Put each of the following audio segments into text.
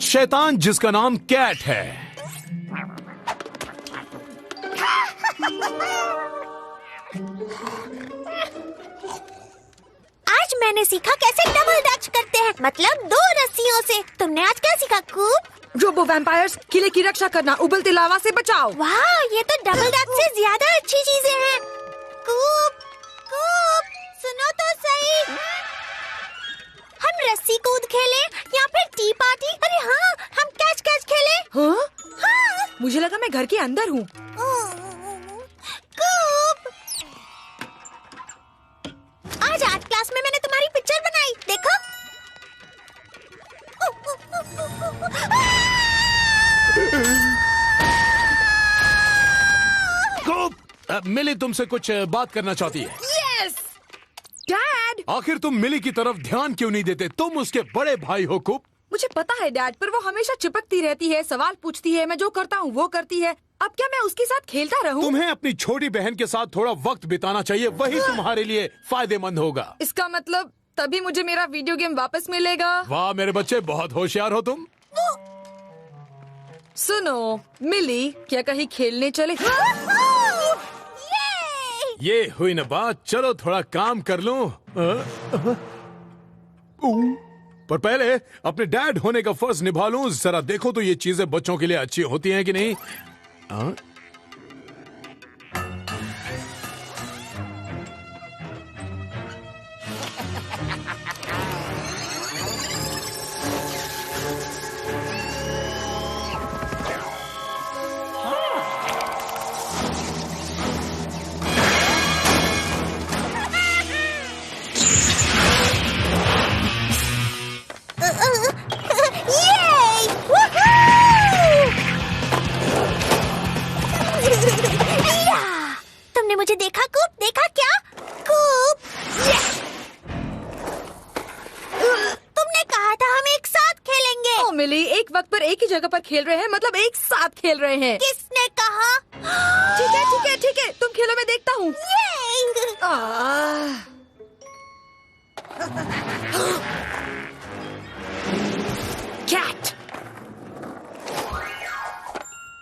शैतान जिसका नाम कैट है। आज मैंने सीखा कैसे डबल डच करते हैं, मतलब 2 रस्सियों से। तुमने आज क्या सीखा कूप? रोबो वैम्पायर्स, किले की रक्षा करना, उबलते लावा से बचाओ। वाह, ये तो डबल डच से ज्यादा अच्छी चीजें हैं। कूप, कूप, सुनो तो सही। हम रस्सी कूद खेले या फिर टी पार्टी? अरे हाँ, हम कैच कैच खेले। हाँ? हाँ। मुझे लगा मैं घर के अंदर हूँ। कूप, आज आर्ट क्लास में मैंने तुम्हारी पिक्चर बनाई, देखो। कूप, मिली तुमसे कुछ बात करना चाहती है। Yes dad. आखिर तुम मिली की तरफ ध्यान क्यों नहीं देते? तुम उसके बड़े भाई हो कूप। मुझे पता है डैड, पर वो हमेशा चिपकती रहती है, सवाल पूछती है, मैं जो करता हूँ वो करती है। अब क्या मैं उसके साथ खेलता रहूं? तुम्हें अपनी छोटी बहन के साथ थोड़ा वक्त बिताना चाहिए, वही तुम्हारे लिए फायदेमंद होगा। इसका मतलब तभी मुझे मेरा वीडियो गेम वापस मिलेगा। वाह मेरे बच्चे, बहुत होशियार हो तुम। सुनो मिली, क्या कहीं खेलने चले? ये हुई ना बात, चलो थोड़ा काम कर लूं। पर पहले अपने डैड होने का फर्ज निभा लूं। जरा देखो तो ये चीजें बच्चों के लिए अच्छी होती हैं कि नहीं? तुमने मुझे देखा कूप? देखा क्या कूप? तुमने कहा था हम एक साथ खेलेंगे। ओ मिली, एक वक्त पर एक ही जगह पर खेल रहे हैं, मतलब एक साथ खेल रहे हैं। किसने कहा? ठीक है ठीक है ठीक है, तुम खेलो, मैं देखता हूँ। कैट,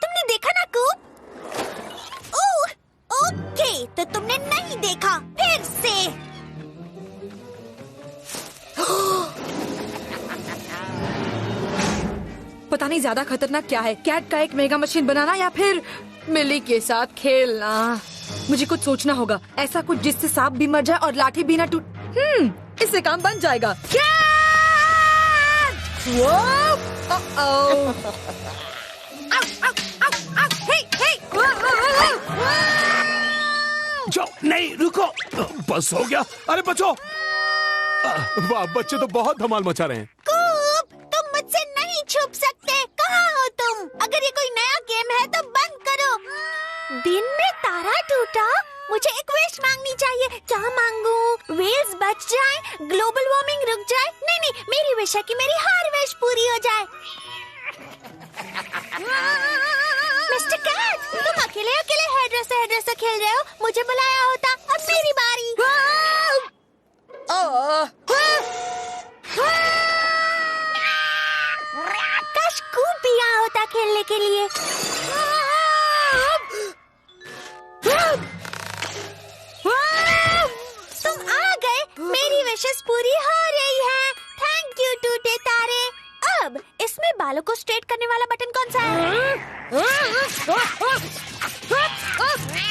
तुमने देखा ना कूप? ओके, तो तुमने नहीं देखा। फिर से पता नहीं ज्यादा खतरनाक क्या है, कैट का एक मेगा मशीन बनाना या फिर मिली के साथ खेलना। मुझे कुछ सोचना होगा, ऐसा कुछ जिससे सांप भी मर जाए और लाठी भी ना टूट। इससे काम बन जाएगा। कैट! जाओ, नहीं रुको, बस हो गया। अरे बचो। वाह, बच्चे तो बहुत धमाल मचा रहे हैं। कूप, तुम मुझसे नहीं छुप सकते। कहाँ हो तुम? अगर ये कोई नया गेम है तो बंद करो। दिन में तारा टूटा, मुझे एक विश मांगनी चाहिए। क्या मांगू? वेल्स बच जाए, ग्लोबल वार्मिंग रुक जाए? नहीं नहीं, मेरी विश है कि मेरी हर विश पूरी हो जाए। मिस्टर कैट, तुम अकेले अकेले हेयर खेल रहे हो। मुझे बुलाया होता। अब मेरी बारी। काश कूप भी यहाँ होता खेलने के लिए। तुम आ गए, मेरी विशेस पूरी हो रही है। थैंक यू टूटे तारे। अब इसमें बालों को स्ट्रेट करने वाला बटन कौन सा है?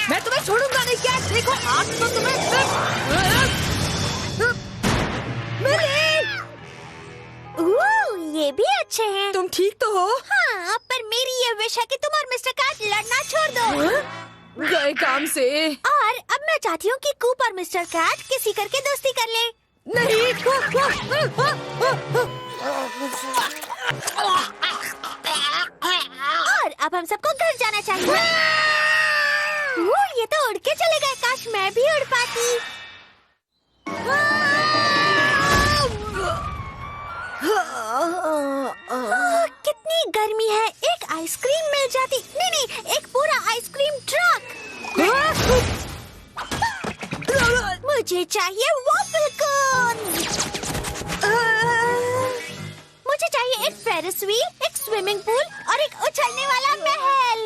मैं तुम्हें छोड़ूंगा नहीं। क्या देखो, आज तो तुम्हें ये भी अच्छे हैं। तुम ठीक तो हो? हाँ, पर मेरी ये विश है कि तुम और मिस्टर कैट लड़ना छोड़ दो। गए काम से। और अब मैं चाहती हूँ कि कूप और मिस्टर कैट किसी करके दोस्ती कर लें। नहीं। और अब हम सबको घर जाना चाहिए। ये तो उड़ के चले गए, काश मैं भी उड़ पाती। कितनी गर्मी है, एक आइसक्रीम मिल जाती। नहीं, एक पूरा आइसक्रीम ट्रक। मुझे चाहिए वॉफल कोन। मुझे चाहिए एक फेरिस व्हील, एक स्विमिंग पूल और एक उछलने वाला महल।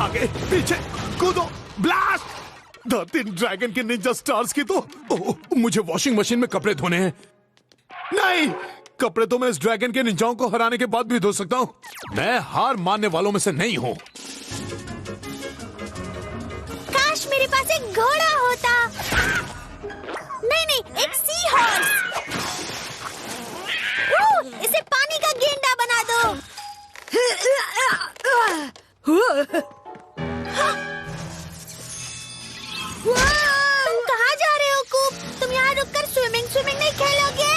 आगे पीछे कूदो, ब्लास्ट। धरती ड्रैगन के निंजा स्टार्स की तो मुझे वॉशिंग मशीन में कपड़े धोने हैं। नहीं, कपड़े तो मैं इस ड्रैगन के निंजाओं को हराने के बाद भी धो सकता हूँ। मैं हार मानने वालों में से नहीं हूँ। काश मेरे पास एक घोड़ा होता। नहीं, एक सी हॉर्स। इसे पानी का गेंडा बना दो। तुम कहाँ जा रहे हो कूप? तुम यहाँ रुककर स्विमिंग नहीं खेलोगे?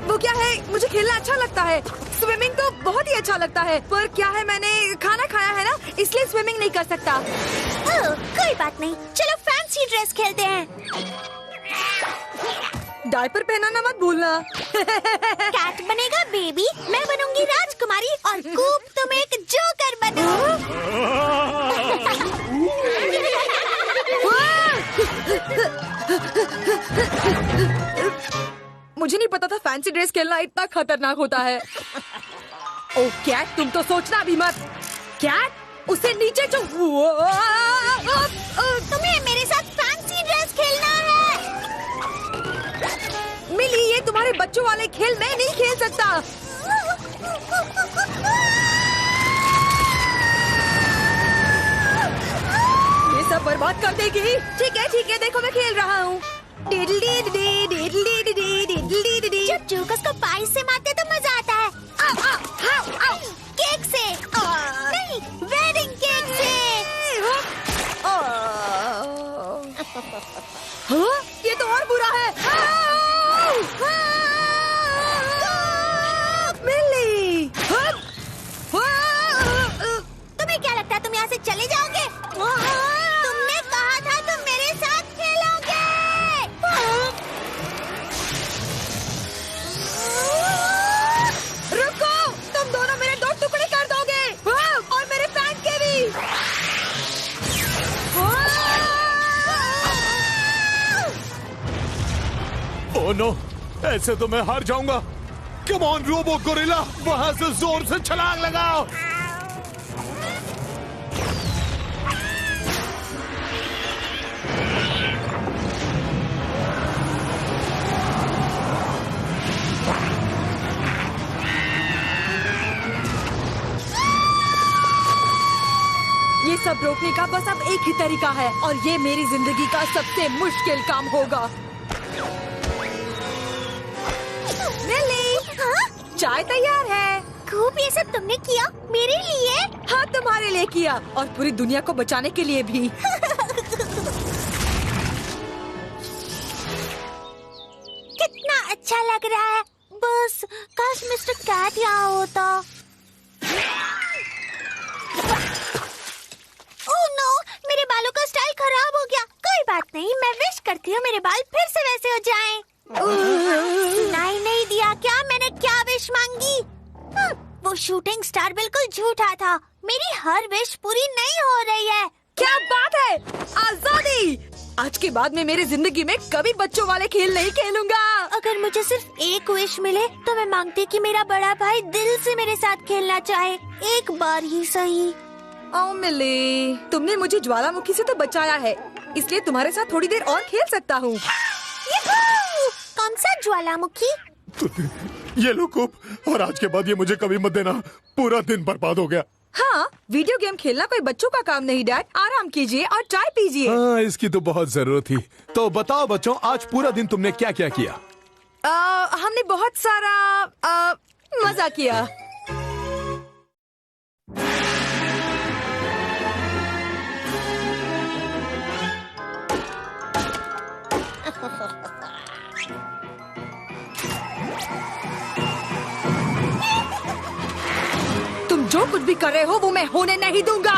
वो क्या है, मुझे खेलना अच्छा लगता है। स्विमिंग तो बहुत ही अच्छा लगता है, पर क्या है, मैंने खाना खाया है ना, इसलिए स्विमिंग नहीं कर सकता। कोई बात नहीं, चलो फैंसी ड्रेस खेलते हैं। डायपर पहनाना मत भूलना। कैट बनेगा बेबी, मैं बनूंगी राजकुमारी और कूप तुम एक जोकर बनो। मुझे नहीं पता था फैंसी ड्रेस खेलना इतना खतरनाक होता है। ओ कैट, तुम तो सोचना भी मत। कैट, उसे नीचे तुम्हें मेरे साथ फैंसी ड्रेस खेलना है। मिली, ये तुम्हारे बच्चों वाले खेल मैं नहीं खेल सकता। ये सब बर्बाद कर देगी। ठीक है, देखो मैं खेल रहा हूँ। जब जोकस को पाई से मारते तो मजा आता है। केक से नहीं, वेडिंग केक से। ये तो और बुरा है। मिली, तुम्हें क्या लगता है तुम यहाँ से चले जाओगे? तुमने कहा था तुम मेरे साथ खेलोगे। रुको, तुम दोनों मेरे 2 टुकड़े कर दोगे, और मेरे पैंट के भी। ओह नो, ऐसे तो मैं हार जाऊंगा। कम ऑन रोबो गोरिल्ला, वहां से जोर से छलांग लगाओ। ये सब रोकने का बस अब एक ही तरीका है, और ये मेरी जिंदगी का सबसे मुश्किल काम होगा। लिली, चाय तैयार है। खूब, ये सब तुमने किया मेरे लिए? हाँ, तुम्हारे लिए किया, और पूरी दुनिया को बचाने के लिए भी। कितना अच्छा लग रहा है। बस काश मिस्टर कैट यहाँ होता। ओह नो, मेरे बालों का स्टाइल खराब हो गया। कोई बात नहीं, मैं विश करती हूँ मेरे बाल फिर से वैसे हो जाएं। नहीं दिया क्या? मैंने क्या विश मांगी? वो शूटिंग स्टार बिल्कुल झूठा था। मेरी हर विश पूरी नहीं हो रही है। क्या बात है, आजादी! आज के बाद मैं मेरी जिंदगी में कभी बच्चों वाले खेल नहीं खेलूंगा। अगर मुझे सिर्फ एक विश मिले तो मैं मांगती कि मेरा बड़ा भाई दिल से मेरे साथ खेलना चाहे, एक बार ही सही। ओ मिली, तुमने मुझे ज्वालामुखी से तो बचाया है, इसलिए तुम्हारे साथ थोड़ी देर और खेल सकता हूँ। कौन सा ज्वालामुखी? ये लो कूप, और आज के बाद ये मुझे कभी मत देना। पूरा दिन बर्बाद हो गया। हाँ, वीडियो गेम खेलना कोई बच्चों का काम नहीं डैड। आराम कीजिए और चाय पीजिए। हाँ, इसकी तो बहुत जरूरत थी। तो बताओ बच्चों, आज पूरा दिन तुमने क्या क्या किया? हमने बहुत सारा मजा किया। तुम जो कुछ भी कर रहे हो वो मैं होने नहीं दूंगा।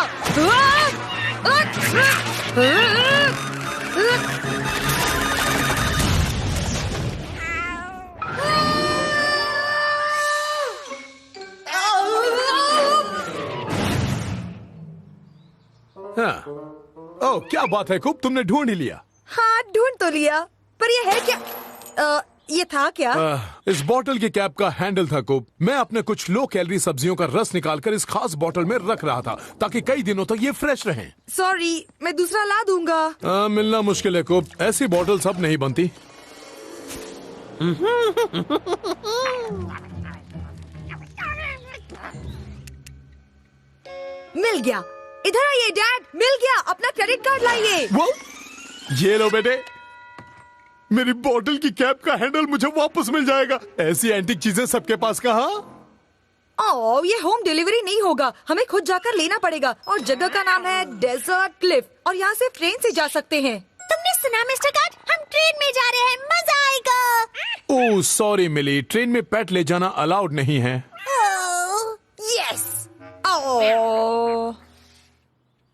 हाँ। ओह, क्या बात है कुब, तुमने ढूंढ ही लिया। हाँ, ढूंढ तो लिया, पर ये है क्या? ये था क्या? इस बोतल के कैप का हैंडल था कुब। मैं अपने कुछ लो कैलोरी सब्जियों का रस निकालकर इस खास बोतल में रख रहा था ताकि कई दिनों तक ये फ्रेश रहें। सॉरी, मैं दूसरा ला दूंगा। मिलना मुश्किल है कुब, ऐसी बोतल सब नहीं बनती। मिल गया। इधर आइए डैड, मिल गया। अपना क्रेडिट कार्ड लाइए। वो ये लो बेटे, मेरी बोतल की कैप का हैंडल मुझे वापस मिल जाएगा। ऐसी एंटीक चीजें सबके पास कहाँ? ओह, ये होम डिलीवरी नहीं होगा, हमें खुद जाकर लेना पड़ेगा। और जगह का नाम है डेजर्ट क्लिफ और यहाँ से ट्रेन से जा सकते हैं। तुमने सुना मिस्टर कार्ड, हम ट्रेन में जा रहे हैं, मजा आएगा। ओह सॉरी मिली, ट्रेन में पेट ले जाना अलाउड नहीं है। यस। ओह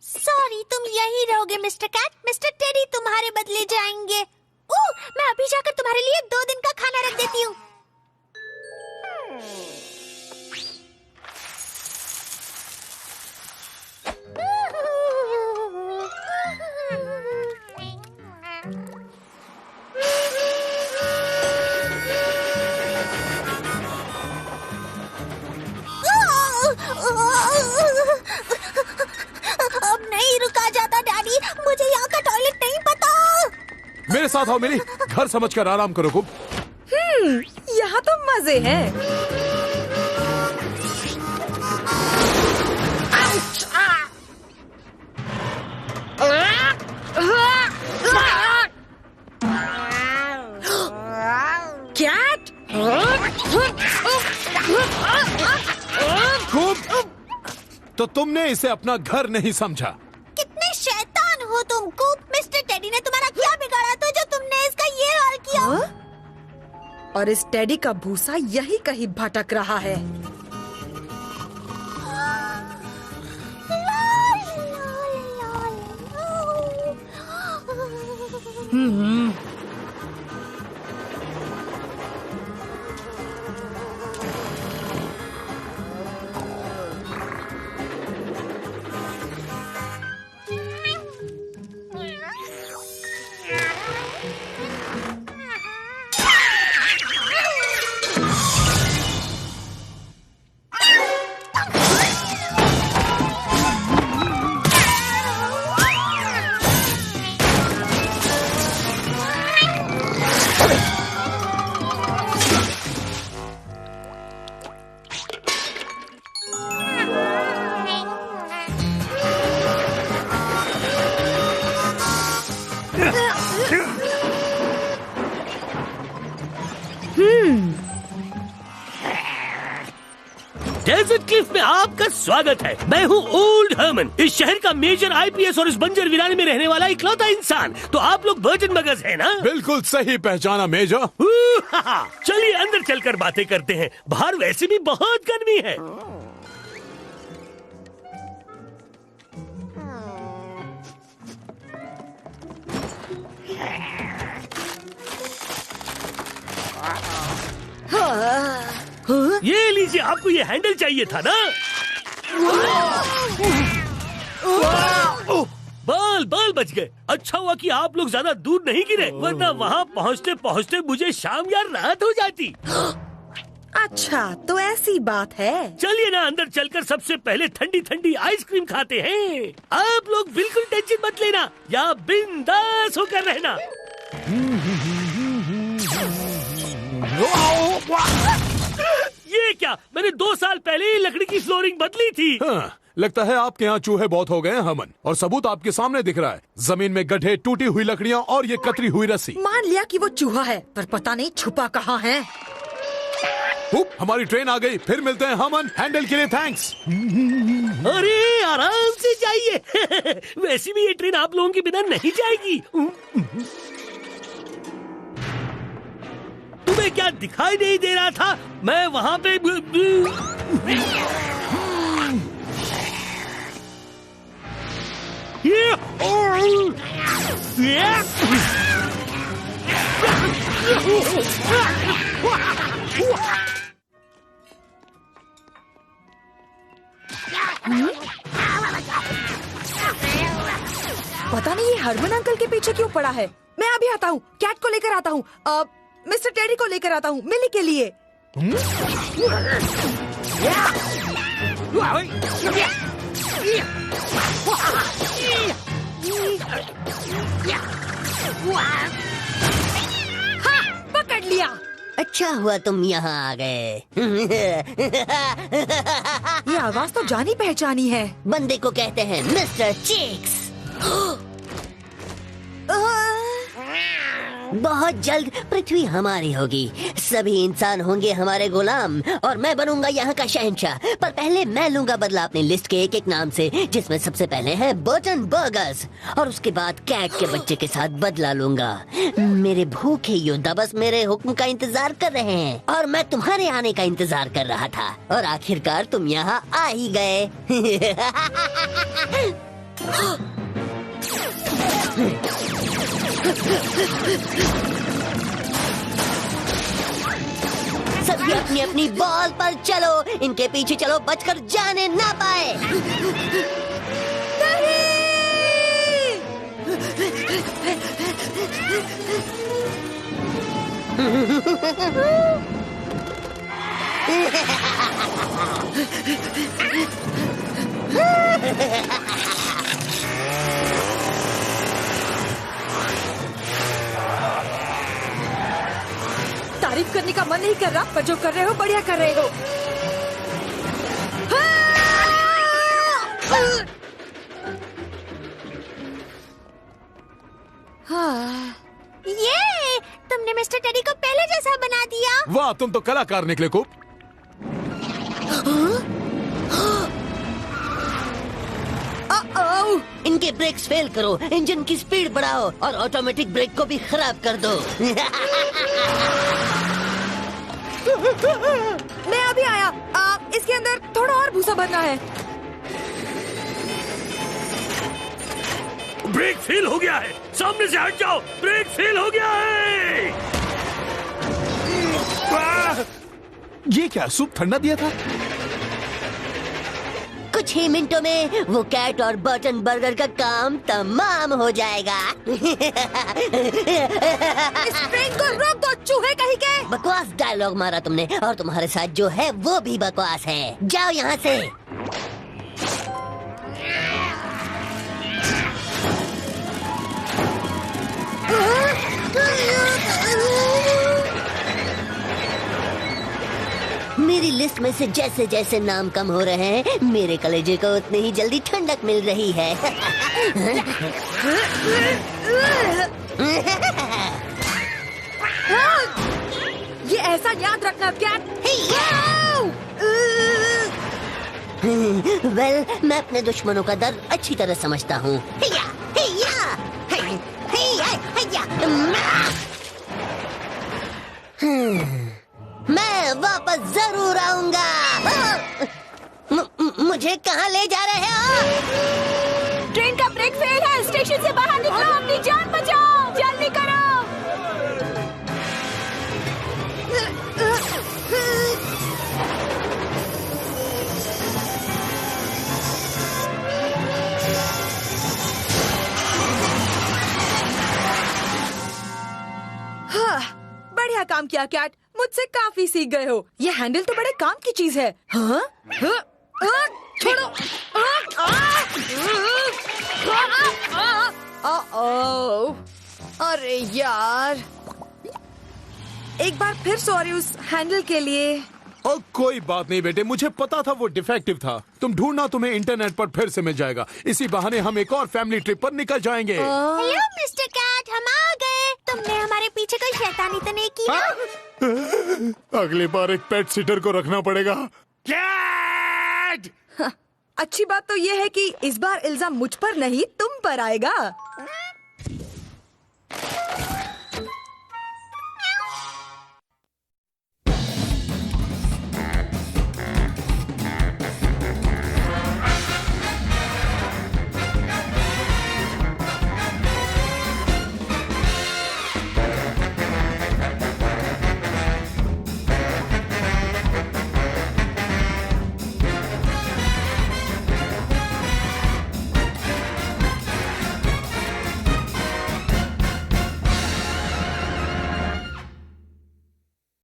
सॉरी, तुम यहीं रहोगे मिस्टर कैट। मिस्टर टेडी तुम्हारे बदले जाएंगे। ओह, मैं अभी जाकर तुम्हारे लिए 2 दिन का खाना रख देती हूँ। अब नहीं रुका जाता डैडी, मुझे यहाँ का टॉयलेट नहीं पता। मेरे साथ आओ मिली, घर समझकर आराम करो कुब। यहाँ तो मजे हैं। कैट, कुब, तो तुमने इसे अपना घर नहीं समझा। कितने शैतान हो तुम कूप। मिस्टर टेडी ने तुम्हारा क्या बिगाड़ा तो जो तुमने इसका ये हाल किया? और इस टेडी का भूसा यही कहीं भटक रहा है। डेजर्ट क्लिफ में आपका स्वागत है। मैं हूँ ओल्ड हर्मन, इस शहर का मेजर आईपीएस और इस बंजर वीराने में रहने वाला इकलौता इंसान। तो आप लोग वर्जिन मगज है ना? बिल्कुल सही पहचाना मेजर। चलिए अंदर चलकर बातें करते हैं, बाहर वैसे भी बहुत गर्मी है। ये लीजिए, आपको ये हैंडल चाहिए था ना? बाल बाल बच गए। अच्छा हुआ कि आप लोग ज्यादा दूर नहीं गिरे, वरना वहाँ पहुँचते पहुँचते मुझे शाम या रात हो जाती। अच्छा, तो ऐसी बात है। चलिए ना अंदर चलकर सबसे पहले ठंडी ठंडी आइसक्रीम खाते हैं। आप लोग बिल्कुल टेंशन मत लेना, या बिंदास होकर रहना। ये क्या, मैंने 2 साल पहले ही लकड़ी की फ्लोरिंग बदली थी। हाँ, लगता है आपके यहाँ चूहे बहुत हो गए हैं हमन, और सबूत आपके सामने दिख रहा है। जमीन में गड्ढे, टूटी हुई लकड़ियाँ और ये कतरी हुई रस्सी। मान लिया कि वो चूहा है, पर पता नहीं छुपा कहाँ है। हमारी ट्रेन आ गई, फिर मिलते हैं हमन। हैंडल के लिए थैंक्स। अरे आराम से जाइए। वैसे भी ये ट्रेन आप लोगों के बिना नहीं जाएगी। क्या दिखाई नहीं दे रहा था? मैं वहाँ पे पता नहीं ये हरमन अंकल के पीछे क्यों पड़ा है। मैं अभी आता हूँ, कैट को लेकर आता हूँ, मिस्टर टेडी को लेकर आता हूँ, मिली के लिए। हाँ, पकड़ लिया। अच्छा हुआ तुम यहाँ आ गए। ये आवाज तो जानी पहचानी है। बंदे को कहते हैं मिस्टर चीक्स। बहुत जल्द पृथ्वी हमारी होगी, सभी इंसान होंगे हमारे गुलाम और मैं बनूंगा यहाँ का शहंशाह। पर पहले मैं लूंगा बदला अपनी लिस्ट के एक एक नाम से, जिसमें सबसे पहले है बर्टन बर्गर्स और उसके बाद कैट के बच्चे के साथ बदला लूंगा। मेरे भूखे योद्धा बस मेरे हुक्म का इंतजार कर रहे हैं और मैं तुम्हारे आने का इंतजार कर रहा था और आखिरकार तुम यहाँ आ ही गए। सभी अपनी अपनी बॉल पर चलो, इनके पीछे चलो, बचकर जाने ना पाए। तारीफ करने का मन नहीं कर रहा, पर जो कर रहे हो बढ़िया कर रहे हो। हाँ। ये तुमने मिस्टर टेडी को पहले जैसा बना दिया। वाह, तुम तो कलाकार निकले कुप। इनके ब्रेक्स फेल करो, इंजन की स्पीड बढ़ाओ और ऑटोमेटिक ब्रेक को भी खराब कर दो। मैं अभी आया। इसके अंदर थोड़ा और भूसा भरना है। ब्रेक फेल हो गया है, सामने से हट जाओ, ब्रेक फेल हो गया है। ये क्या, सूप ठंडा दिया था? कुछ ही मिनटों में वो कैट और बर्टन बर्गर का काम तमाम हो जाएगा। इस ट्रेन को रोक दो, चूहे कहीं के। बकवास डायलॉग मारा तुमने और तुम्हारे साथ जो है वो भी बकवास है। जाओ यहाँ से। मेरी लिस्ट में से जैसे जैसे नाम कम हो रहे हैं, मेरे कलेजे को उतनी ही जल्दी ठंडक मिल रही है। ये ऐसा याद रखना कैट। वेल, मैं अपने दुश्मनों का दर्द अच्छी तरह समझता हूँ। मैं वापस जरूर आऊंगा। मुझे कहाँ ले जा रहे हो? ट्रेन का ब्रेक फेल है, स्टेशन से बाहर निकलो, अपनी जान बचाओ, जल्दी करो। हाँ, बढ़िया काम किया कैट, मुझसे काफी सीख गए हो। ये हैंडल तो बड़े काम की चीज है। हाँ? हाँ? छोड़ो। अरे यार, एक बार फिर सॉरी उस हैंडल के लिए। और कोई बात नहीं बेटे, मुझे पता था वो डिफेक्टिव था। तुम ढूंढना, तुम्हें इंटरनेट पर फिर से मिल जाएगा। इसी बहाने हम एक और फैमिली ट्रिप पर निकल जाएंगे। हेलो मिस्टर कैट, हम आ गए। तुमने हमारे पीछे कोई शैतानी तो नहीं की ना? अगली बार एक पेट सिटर को रखना पड़ेगा। कैट! अच्छी बात तो ये है कि इस बार इल्जाम मुझ पर नहीं तुम पर आएगा।